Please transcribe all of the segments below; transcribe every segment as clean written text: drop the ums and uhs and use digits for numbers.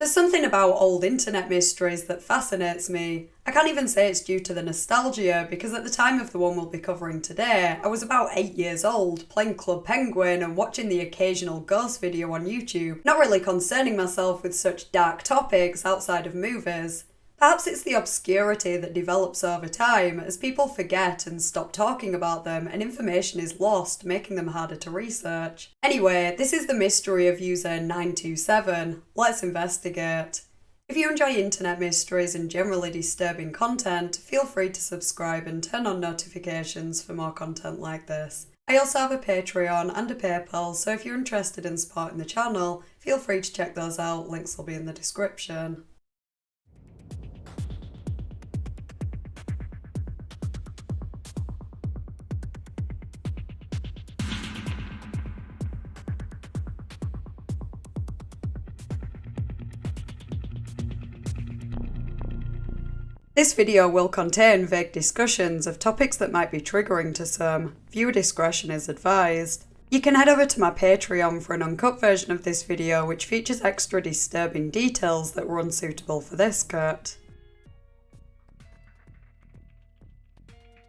There's something about old internet mysteries that fascinates me. I can't even say it's due to the nostalgia because at the time of the one we'll be covering today, I was about 8 years old, playing Club Penguin and watching the occasional ghost video on YouTube, not really concerning myself with such dark topics outside of movies. Perhaps it's the obscurity that develops over time as people forget and stop talking about them and information is lost, making them harder to research. Anyway, this is the mystery of user 927. Let's investigate. If you enjoy internet mysteries and generally disturbing content, feel free to subscribe and turn on notifications for more content like this. I also have a Patreon and a PayPal, so if you're interested in supporting the channel, feel free to check those out, links will be in the description. This video will contain vague discussions of topics that might be triggering to some. Viewer discretion is advised. You can head over to my Patreon for an uncut version of this video which features extra disturbing details that were unsuitable for this cut.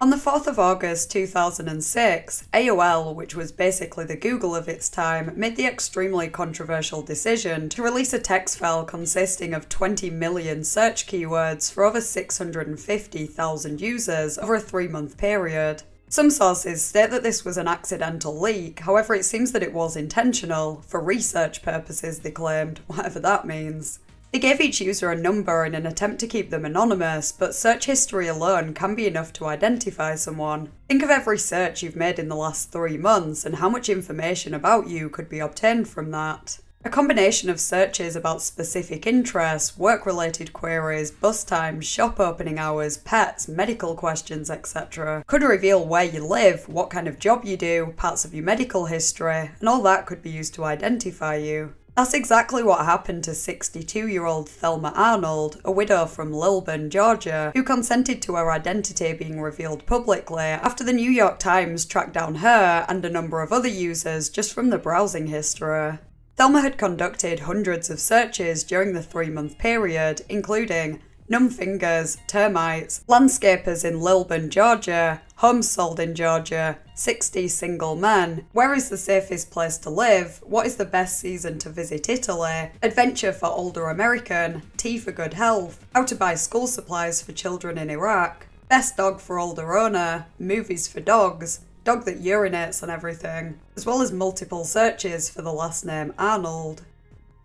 On the 4th of August 2006, AOL, which was basically the Google of its time, made the extremely controversial decision to release a text file consisting of 20 million search keywords for over 650,000 users over a 3-month period. Some sources state that this was an accidental leak, however it seems that it was intentional, for research purposes they claimed, whatever that means. They gave each user a number in an attempt to keep them anonymous, but search history alone can be enough to identify someone. Think of every search you've made in the last 3 months and how much information about you could be obtained from that. A combination of searches about specific interests, work-related queries, bus times, shop opening hours, pets, medical questions, etc. could reveal where you live, what kind of job you do, parts of your medical history, and all that could be used to identify you. That's exactly what happened to 62-year-old Thelma Arnold, a widow from Lilburn, Georgia, who consented to her identity being revealed publicly after the New York Times tracked down her and a number of other users just from the browsing history. Thelma had conducted hundreds of searches during the 3-month period, including numb fingers, termites, landscapers in Lilburn, Georgia, homes sold in Georgia, 60 single men, where is the safest place to live, what is the best season to visit Italy, adventure for older American, tea for good health, how to buy school supplies for children in Iraq, best dog for older owner, movies for dogs, dog that urinates and everything, as well as multiple searches for the last name Arnold.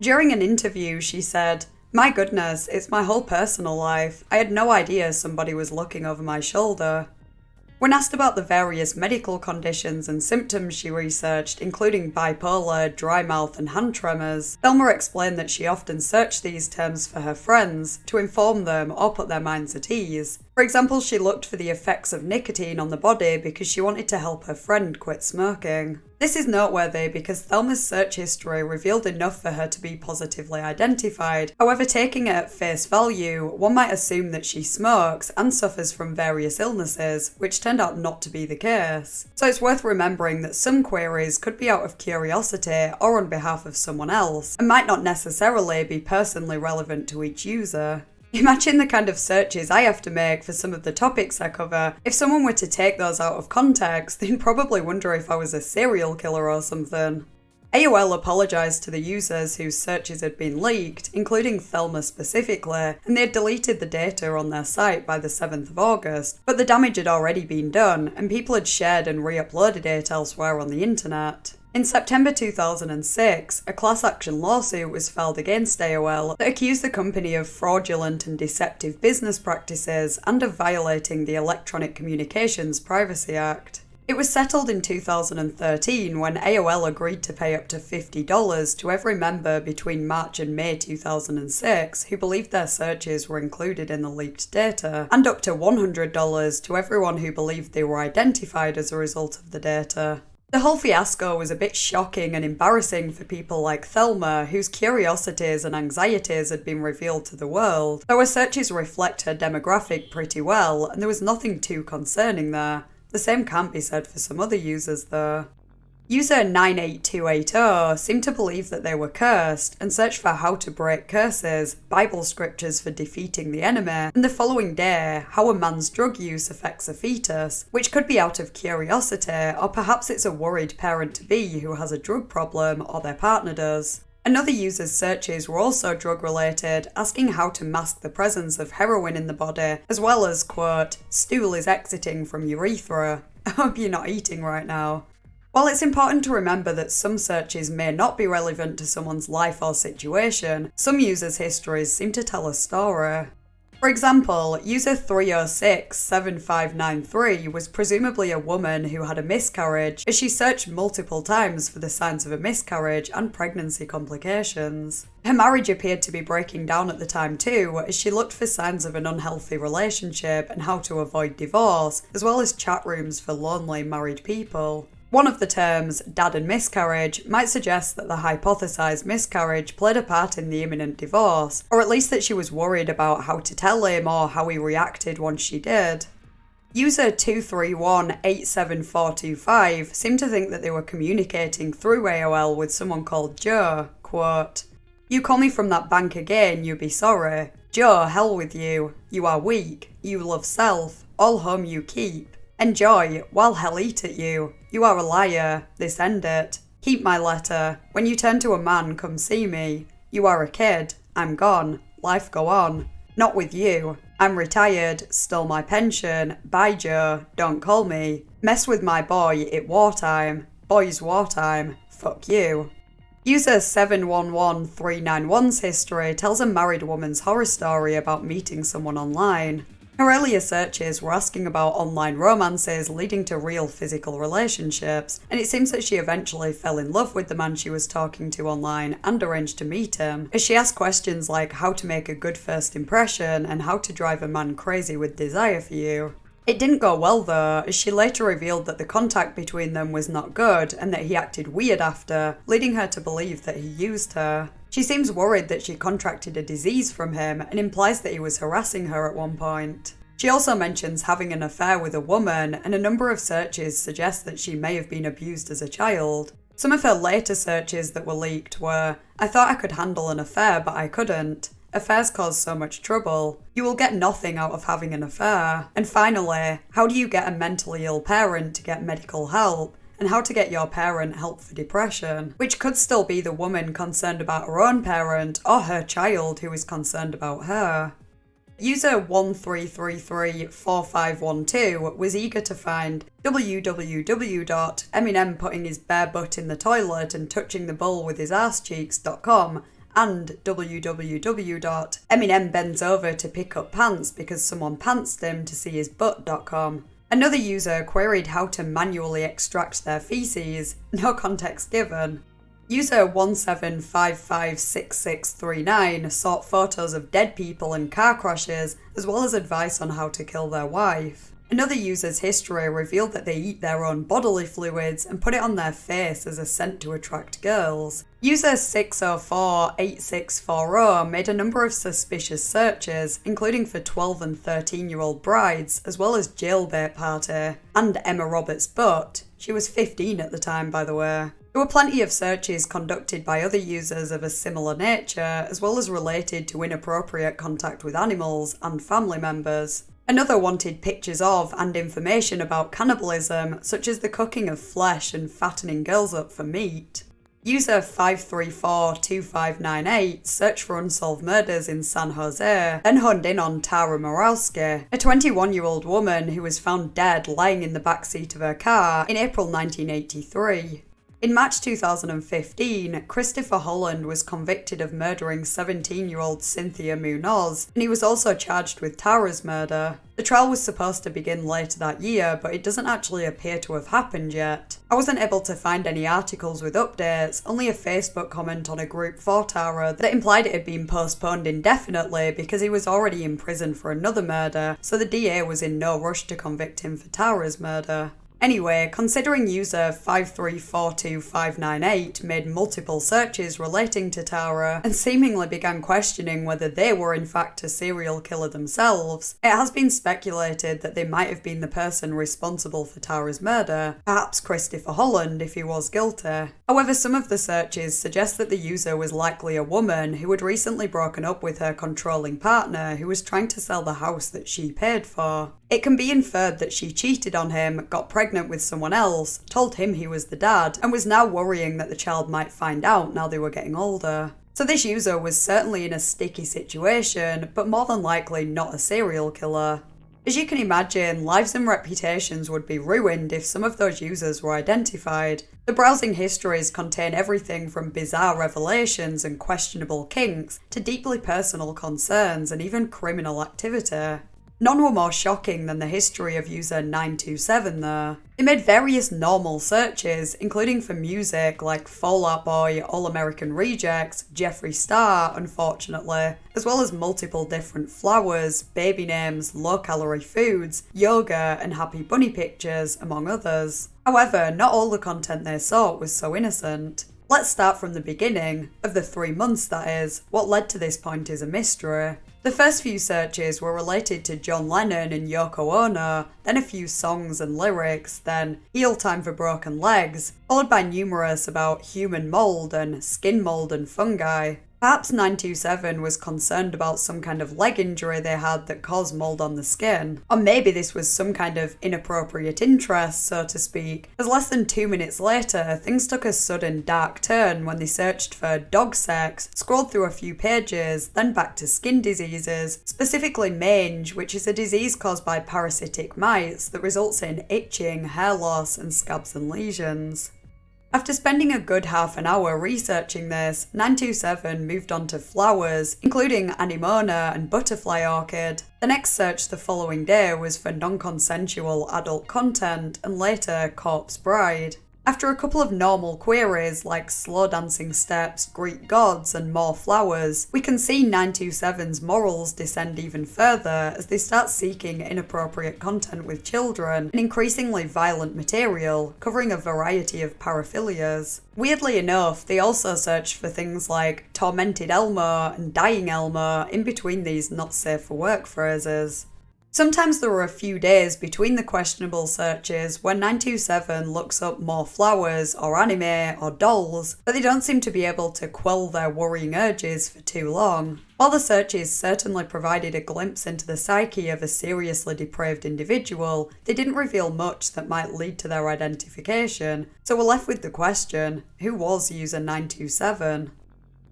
During an interview, she said, "My goodness, it's my whole personal life. I had no idea somebody was looking over my shoulder." When asked about the various medical conditions and symptoms she researched, including bipolar, dry mouth and hand tremors, Thelma explained that she often searched these terms for her friends to inform them or put their minds at ease. For example, she looked for the effects of nicotine on the body because she wanted to help her friend quit smoking. This is noteworthy because Thelma's search history revealed enough for her to be positively identified. However, taking it at face value, one might assume that she smokes and suffers from various illnesses, which turned out not to be the case. So it's worth remembering that some queries could be out of curiosity or on behalf of someone else, and might not necessarily be personally relevant to each user. Imagine the kind of searches I have to make for some of the topics I cover. If someone were to take those out of context, they'd probably wonder if I was a serial killer or something. AOL apologised to the users whose searches had been leaked, including Thelma specifically, and they had deleted the data on their site by the 7th of August, but the damage had already been done, and people had shared and re-uploaded it elsewhere on the internet. In September 2006, a class action lawsuit was filed against AOL that accused the company of fraudulent and deceptive business practices and of violating the Electronic Communications Privacy Act. It was settled in 2013 when AOL agreed to pay up to $50 to every member between March and May 2006 who believed their searches were included in the leaked data, and up to $100 to everyone who believed they were identified as a result of the data. The whole fiasco was a bit shocking and embarrassing for people like Thelma, whose curiosities and anxieties had been revealed to the world, though her searches reflect her demographic pretty well, and there was nothing too concerning there. The same can't be said for some other users though. User 98280 seemed to believe that they were cursed and searched for how to break curses, Bible scriptures for defeating the enemy, and the following day, how a man's drug use affects a fetus, which could be out of curiosity, or perhaps it's a worried parent-to-be who has a drug problem or their partner does. Another user's searches were also drug-related, asking how to mask the presence of heroin in the body, as well as, quote, stool is exiting from urethra. I hope you're not eating right now. While it's important to remember that some searches may not be relevant to someone's life or situation, some users' histories seem to tell a story. For example, user 3067593 was presumably a woman who had a miscarriage, as she searched multiple times for the signs of a miscarriage and pregnancy complications. Her marriage appeared to be breaking down at the time too, as she looked for signs of an unhealthy relationship and how to avoid divorce, as well as chat rooms for lonely married people. One of the terms, dad and miscarriage, might suggest that the hypothesized miscarriage played a part in the imminent divorce, or at least that she was worried about how to tell him or how he reacted once she did. User 2318745 seemed to think that they were communicating through AOL with someone called Joe, quote, you call me from that bank again, you be sorry. Joe, hell with you. You are weak. You love self. All home you keep. Enjoy, while hell eat at you. You are a liar. This end it. Keep my letter. When you turn to a man, come see me. You are a kid. I'm gone. Life go on. Not with you. I'm retired. Stole my pension. Bye, Joe. Don't call me. Mess with my boy. It wartime. Boys wartime. Fuck you. User 711391's history tells a married woman's horror story about meeting someone online. Her earlier searches were asking about online romances leading to real physical relationships, and it seems that she eventually fell in love with the man she was talking to online and arranged to meet him, as she asked questions like how to make a good first impression and how to drive a man crazy with desire for you. It didn't go well though, as she later revealed that the contact between them was not good and that he acted weird after, leading her to believe that he used her. She seems worried that she contracted a disease from him and implies that he was harassing her at one point. She also mentions having an affair with a woman, and a number of searches suggest that she may have been abused as a child. Some of her later searches that were leaked were, I thought I could handle an affair but I couldn't. Affairs cause so much trouble. You will get nothing out of having an affair. And finally, how do you get a mentally ill parent to get medical help? And how to get your parent help for depression, which could still be the woman concerned about her own parent or her child who is concerned about her. User 13334512 was eager to find www.Eminem putting his bare butt in the toilet and touching the bowl with his arse cheeks.com and www.Eminem bends over to pick up pants because someone pantsed him to see his butt.com. Another user queried how to manually extract their feces, no context given. User 17556639 sought photos of dead people and car crashes, as well as advice on how to kill their wife. Another user's history revealed that they eat their own bodily fluids and put it on their face as a scent to attract girls. User 6048640 made a number of suspicious searches, including for 12 and 13-year-old brides, as well as jailbait party, and Emma Roberts' butt. She was 15 at the time, by the way. There were plenty of searches conducted by other users of a similar nature, as well as related to inappropriate contact with animals and family members. Another wanted pictures of and information about cannibalism, such as the cooking of flesh and fattening girls up for meat. User 5342598 searched for unsolved murders in San Jose, then honed in on Tara Morowski, a 21-year-old woman who was found dead lying in the backseat of her car in April 1983. In March 2015, Christopher Holland was convicted of murdering 17-year-old Cynthia Munoz, and he was also charged with Tara's murder. The trial was supposed to begin later that year, but it doesn't actually appear to have happened yet. I wasn't able to find any articles with updates, only a Facebook comment on a group for Tara that implied it had been postponed indefinitely because he was already in prison for another murder, so the DA was in no rush to convict him for Tara's murder. Anyway, considering user 5342598 made multiple searches relating to Tara and seemingly began questioning whether they were in fact a serial killer themselves, it has been speculated that they might have been the person responsible for Tara's murder, perhaps Christopher Holland if he was guilty. However, some of the searches suggest that the user was likely a woman who had recently broken up with her controlling partner who was trying to sell the house that she paid for. It can be inferred that she cheated on him, got pregnant with someone else, told him he was the dad, and was now worrying that the child might find out now they were getting older. So this user was certainly in a sticky situation, but more than likely not a serial killer. As you can imagine, lives and reputations would be ruined if some of those users were identified. The browsing histories contain everything from bizarre revelations and questionable kinks to deeply personal concerns and even criminal activity. None were more shocking than the history of user 927 though. They made various normal searches, including for music like Fall Out Boy, All American Rejects, Jeffree Star, unfortunately, as well as multiple different flowers, baby names, low-calorie foods, yoga, and happy bunny pictures, among others. However, not all the content they sought was so innocent. Let's start from the beginning, of the 3 months that is. What led to this point is a mystery. The first few searches were related to John Lennon and Yoko Ono, then a few songs and lyrics, then Heal Time for Broken Legs, followed by numerous about human mold and skin mold and fungi. Perhaps 927 was concerned about some kind of leg injury they had that caused mold on the skin. Or maybe this was some kind of inappropriate interest, so to speak, as less than 2 minutes later, things took a sudden dark turn when they searched for dog sex, scrolled through a few pages, then back to skin diseases, specifically mange, which is a disease caused by parasitic mites that results in itching, hair loss, and scabs and lesions. After spending a good half an hour researching this, 927 moved on to flowers, including anemona and butterfly orchid. The next search the following day was for non-consensual adult content and later corpse bride. After a couple of normal queries like slow dancing steps, Greek gods, and more flowers, we can see 927's morals descend even further as they start seeking inappropriate content with children and increasingly violent material, covering a variety of paraphilias. Weirdly enough, they also searched for things like tormented Elmo and dying Elmo in between these not safe for work phrases. Sometimes there were a few days between the questionable searches when 927 looks up more flowers or anime or dolls, but they don't seem to be able to quell their worrying urges for too long. While the searches certainly provided a glimpse into the psyche of a seriously depraved individual, they didn't reveal much that might lead to their identification, so we're left with the question, who was user 927?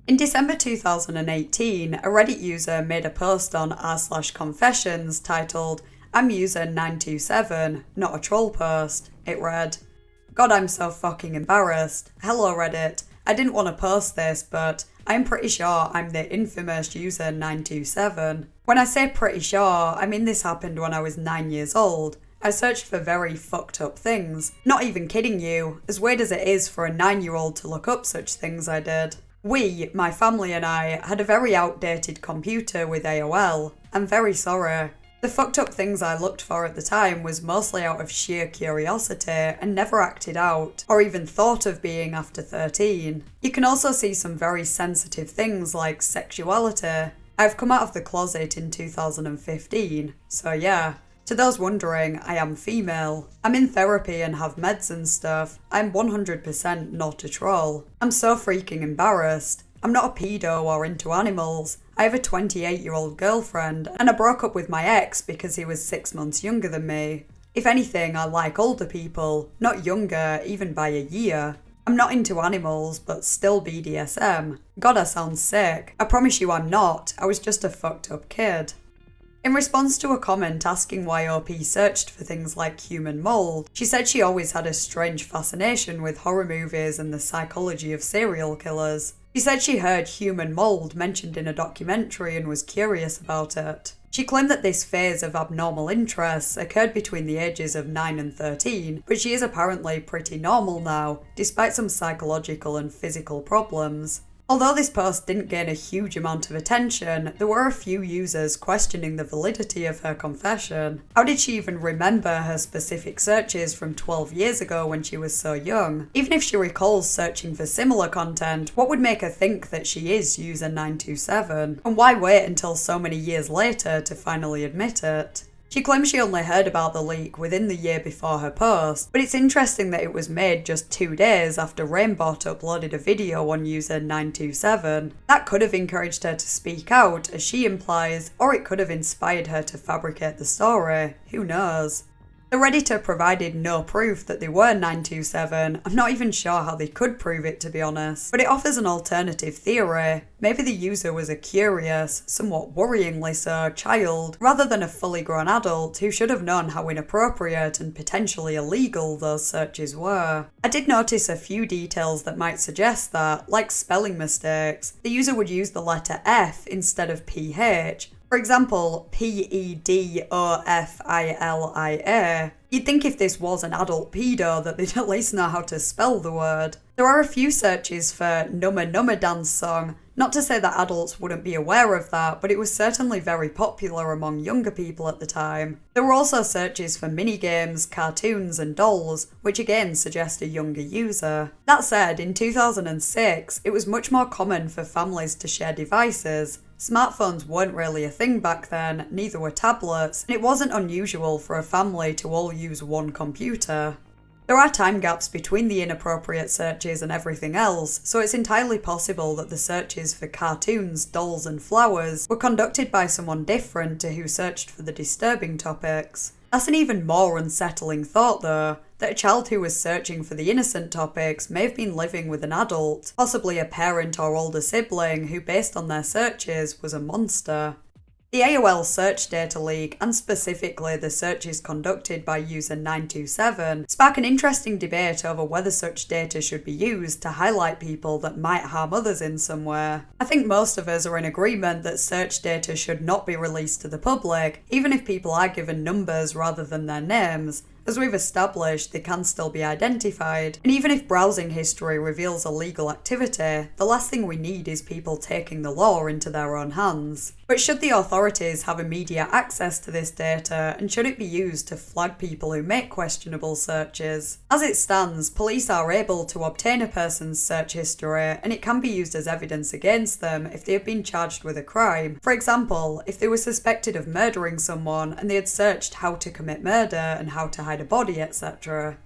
In December 2018, a Reddit user made a post on r/confessions titled, "I'm user 927, not a troll post." It read, "God, I'm so fucking embarrassed. Hello Reddit. I didn't want to post this, but I'm pretty sure I'm the infamous user 927. When I say pretty sure, I mean this happened when I was 9 years old. I searched for very fucked up things. Not even kidding you, as weird as it is for a 9-year-old to look up such things I did. We, my family and I, had a very outdated computer with AOL. I'm very sorry. The fucked up things I looked for at the time was mostly out of sheer curiosity and never acted out, or even thought of being after 13. You can also see some very sensitive things like sexuality. I've come out of the closet in 2015, so yeah. To those wondering, I am female. I'm in therapy and have meds and stuff. I'm 100% not a troll. I'm so freaking embarrassed. I'm not a pedo or into animals. I have a 28-year-old girlfriend, and I broke up with my ex because he was 6 months younger than me. If anything, I like older people, not younger, even by a year. I'm not into animals, but still BDSM. God, I sound sick. I promise you I'm not. I was just a fucked up kid." In response to a comment asking why OP searched for things like human mold, she said she always had a strange fascination with horror movies and the psychology of serial killers. She said she heard human mold mentioned in a documentary and was curious about it. She claimed that this phase of abnormal interests occurred between the ages of 9 and 13, but she is apparently pretty normal now, despite some psychological and physical problems. Although this post didn't gain a huge amount of attention, there were a few users questioning the validity of her confession. How did she even remember her specific searches from 12 years ago when she was so young? Even if she recalls searching for similar content, what would make her think that she is user 927? And why wait until so many years later to finally admit it? She claims she only heard about the leak within the year before her post, but it's interesting that it was made just 2 days after Rainbot uploaded a video on user 927. That could have encouraged her to speak out, as she implies, or it could have inspired her to fabricate the story. Who knows? The Redditor provided no proof that they were 927. I'm not even sure how they could prove it, to be honest, but it offers an alternative theory. Maybe the user was a curious, somewhat worryingly so, child, rather than a fully grown adult who should have known how inappropriate and potentially illegal those searches were. I did notice a few details that might suggest that, like spelling mistakes. The user would use the letter F instead of PH. For example, pedofilia. You'd think if this was an adult pedo that they'd at least know how to spell the word. There are a few searches for Numma Numma Dance Song. Not to say that adults wouldn't be aware of that, but it was certainly very popular among younger people at the time. There were also searches for minigames, cartoons and dolls, which again suggest a younger user. That said, in 2006, it was much more common for families to share devices. Smartphones weren't really a thing back then, neither were tablets, and it wasn't unusual for a family to all use one computer. There are time gaps between the inappropriate searches and everything else, so it's entirely possible that the searches for cartoons, dolls and flowers were conducted by someone different to who searched for the disturbing topics. That's an even more unsettling thought though, that a child who was searching for the innocent topics may have been living with an adult, possibly a parent or older sibling who, based on their searches, was a monster. The AOL search data leak, and specifically the searches conducted by user 927, spark an interesting debate over whether such data should be used to highlight people that might harm others in some way. I think most of us are in agreement that search data should not be released to the public, even if people are given numbers rather than their names. As we've established, they can still be identified, and even if browsing history reveals illegal activity, the last thing we need is people taking the law into their own hands. But should the authorities have immediate access to this data, and should it be used to flag people who make questionable searches? As it stands, police are able to obtain a person's search history, and it can be used as evidence against them if they have been charged with a crime. For example, if they were suspected of murdering someone and they had searched how to commit murder and how to hide a body, etc.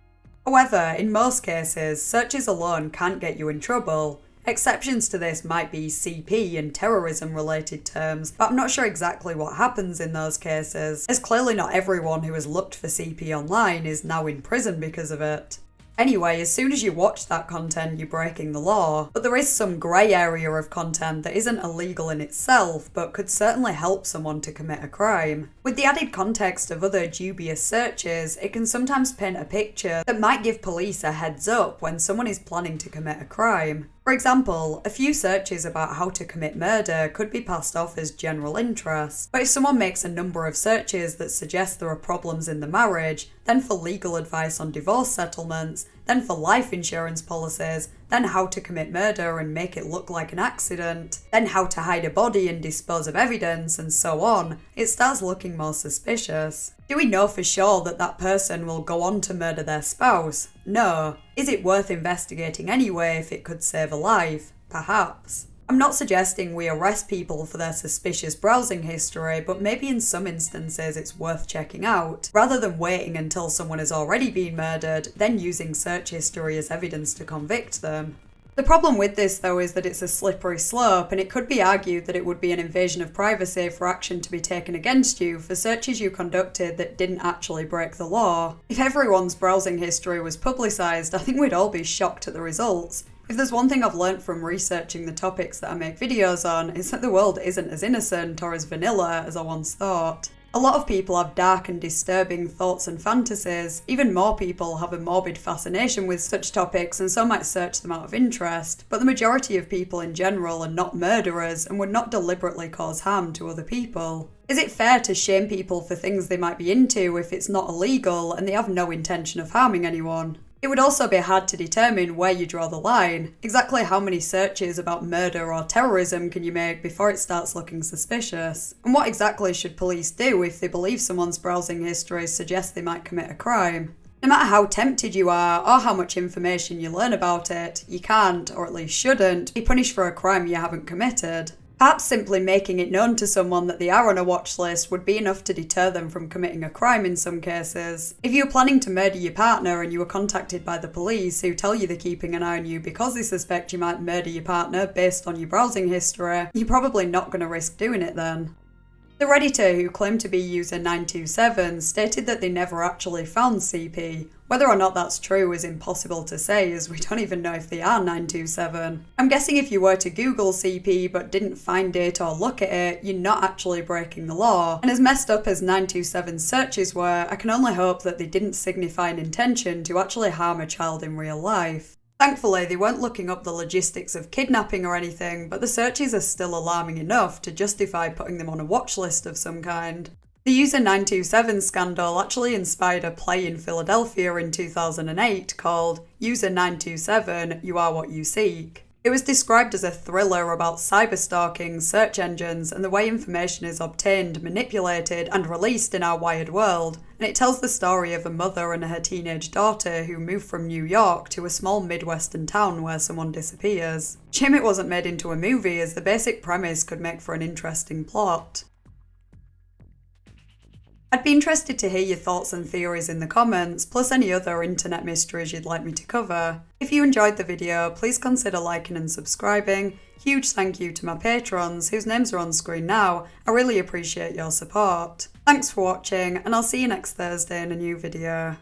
However, in most cases, searches alone can't get you in trouble. Exceptions to this might be CP and terrorism-related terms, but I'm not sure exactly what happens in those cases, as clearly not everyone who has looked for CP online is now in prison because of it. Anyway, as soon as you watch that content, you're breaking the law, but there is some grey area of content that isn't illegal in itself, but could certainly help someone to commit a crime. With the added context of other dubious searches, it can sometimes paint a picture that might give police a heads up when someone is planning to commit a crime. For example, a few searches about how to commit murder could be passed off as general interest, but if someone makes a number of searches that suggest there are problems in the marriage, then for legal advice on divorce settlements, then for life insurance policies, then how to commit murder and make it look like an accident, then how to hide a body and dispose of evidence, and so on, it starts looking more suspicious. Do we know for sure that that person will go on to murder their spouse? No. Is it worth investigating anyway if it could save a life? Perhaps. I'm not suggesting we arrest people for their suspicious browsing history, but maybe in some instances it's worth checking out, rather than waiting until someone has already been murdered, then using search history as evidence to convict them. The problem with this though is that it's a slippery slope, and it could be argued that it would be an invasion of privacy for action to be taken against you for searches you conducted that didn't actually break the law. If everyone's browsing history was publicised, I think we'd all be shocked at the results. If there's one thing I've learnt from researching the topics that I make videos on, it's that the world isn't as innocent or as vanilla as I once thought. A lot of people have dark and disturbing thoughts and fantasies. Even more people have a morbid fascination with such topics, and so might search them out of interest. But the majority of people in general are not murderers and would not deliberately cause harm to other people. Is it fair to shame people for things they might be into if it's not illegal and they have no intention of harming anyone? It would also be hard to determine where you draw the line. Exactly how many searches about murder or terrorism can you make before it starts looking suspicious? And what exactly should police do if they believe someone's browsing history suggests they might commit a crime? No matter how tempted you are or how much information you learn about it, you can't, or at least shouldn't, be punished for a crime you haven't committed. Perhaps simply making it known to someone that they are on a watch list would be enough to deter them from committing a crime in some cases. If you were planning to murder your partner and you were contacted by the police who tell you they're keeping an eye on you because they suspect you might murder your partner based on your browsing history, you're probably not going to risk doing it then. The Redditor, who claimed to be user 927, stated that they never actually found CP. Whether or not that's true is impossible to say, as we don't even know if they are 927. I'm guessing if you were to Google CP but didn't find it or look at it, you're not actually breaking the law. And as messed up as 927's searches were, I can only hope that they didn't signify an intention to actually harm a child in real life. Thankfully, they weren't looking up the logistics of kidnapping or anything, but the searches are still alarming enough to justify putting them on a watch list of some kind. The User 927 scandal actually inspired a play in Philadelphia in 2008 called User 927, You Are What You Seek. It was described as a thriller about cyberstalking, search engines, and the way information is obtained, manipulated, and released in our wired world, and it tells the story of a mother and her teenage daughter who move from New York to a small Midwestern town where someone disappears. Shame it wasn't made into a movie, as the basic premise could make for an interesting plot. I'd be interested to hear your thoughts and theories in the comments, plus any other internet mysteries you'd like me to cover. If you enjoyed the video, please consider liking and subscribing. Huge thank you to my patrons, whose names are on screen now. I really appreciate your support. Thanks for watching, and I'll see you next Thursday in a new video.